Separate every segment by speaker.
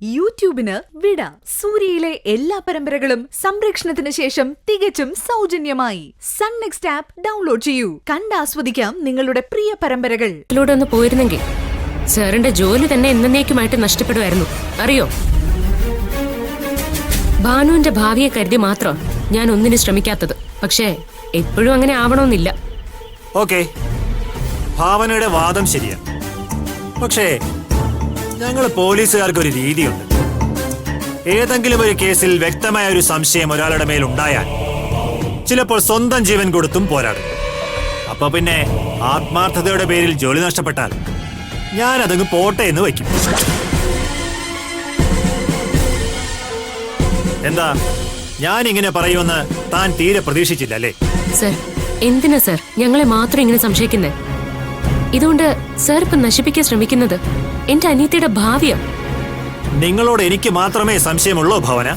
Speaker 1: യൂട്യൂബിന് വിട. സൂര്യയിലെ എല്ലാ പരമ്പരകളും സംരക്ഷണത്തിന് ശേഷം തികച്ചും സൗജന്യമായി സൺ നെക്സ്റ്റ് ആപ്പ് ഡൗൺലോഡ് ചെയ്യൂ. കണ്ടാസ്വദിക്കാം നിങ്ങളുടെ പ്രിയ പരമ്പരകൾ.
Speaker 2: ഒന്ന് പോയിരുന്നെങ്കിൽ സാറിന്റെ ജോലി തന്നെ എന്നേക്കുമായിട്ട് നഷ്ടപ്പെടുമായിരുന്നു. അറിയോ, ഭാനുവിന്റെ ഭാവിയെ കരുതി മാത്രം ഞാൻ ഒന്നിനു ശ്രമിക്കാത്തത്. പക്ഷേ എപ്പോഴും അങ്ങനെ ആവണമെന്നില്ല.
Speaker 3: ഓക്കെ, ഭാവനയുടെ വാദം ശരിയാണ്. പക്ഷേ ഞങ്ങൾ പോലീസുകാർക്ക് ഒരു രീതിയുണ്ട്. ഏതെങ്കിലും ഒരു കേസിൽ വ്യക്തമായ ഒരു സംശയം ഒരാളുടെ മേൽ ഉണ്ടായാൽ ചിലപ്പോൾ സ്വന്തം ജീവൻ കൊടുത്തും പോരാടും. അപ്പൊ പിന്നെ ആത്മാർത്ഥതയുടെ പേരിൽ ജോലി നഷ്ടപ്പെട്ടാൽ ഞാൻ അതങ്ങ് പോട്ടെ എന്ന് വയ്ക്കും. എന്താ, ഞാൻ ഇങ്ങനെ പറയുമെന്ന് താൻ തീരെ പ്രതീക്ഷിച്ചില്ല അല്ലേ?
Speaker 2: സർ, എന്തിനാ സർ ഞങ്ങളെ മാത്രം ഇങ്ങനെ സംശയിക്കുന്നേ? ഇതുകൊണ്ട് സർ ഇപ്പൊ നശിപ്പിക്കാൻ ശ്രമിക്കുന്നത് എന്റെ അനിയത്തിയുടെ ഭാവിയാ.
Speaker 3: നിങ്ങളോട് എനിക്ക് മാത്രമേ സംശയമുള്ളൂ ഭാവന?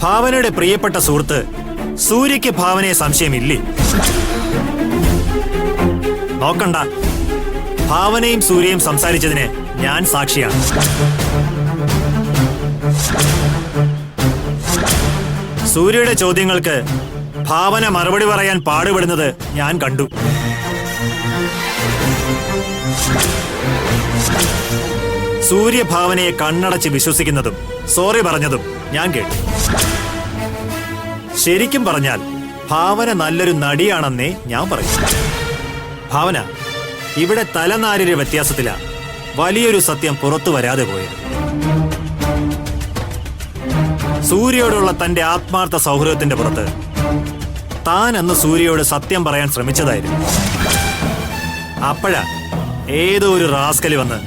Speaker 3: ഭാവനയുടെ പ്രിയപ്പെട്ട സുഹൃത്ത് സൂര്യയ്ക്ക് ഭാവനയെ സംശയമില്ലേ? നോക്കണ്ട, ഭാവനയും സൂര്യയും സംസാരിച്ചതിന് ഞാൻ സാക്ഷിയാണ്. സൂര്യയുടെ ചോദ്യങ്ങൾക്ക് ഭാവന മറുപടി പറയാൻ പാടുപെടുന്നത് ഞാൻ കണ്ടു. സൂര്യ ഭാവനയെ കണ്ണടച്ച് വിശ്വസിക്കുന്നതും സോറി പറഞ്ഞതും ഞാൻ കേട്ടു. ശരിക്കും പറഞ്ഞാൽ ഭാവന നല്ലൊരു നടിയാണെന്നേ ഞാൻ പറയും. ഭാവന ഇവിടെ തലനാരിയുടെ വ്യത്യാസത്തിലാ വലിയൊരു സത്യം പുറത്തു വരാതെ പോയത്. സൂര്യയോടുള്ള തന്റെ ആത്മാർത്ഥ സൗഹൃദത്തിന്റെ പുറത്ത് താൻ അന്ന് സൂര്യയോട് സത്യം പറയാൻ ശ്രമിച്ചതായിരുന്നു. അപ്പോഴാ ഏതോ ഒരു റാസ്കല് വന്ന്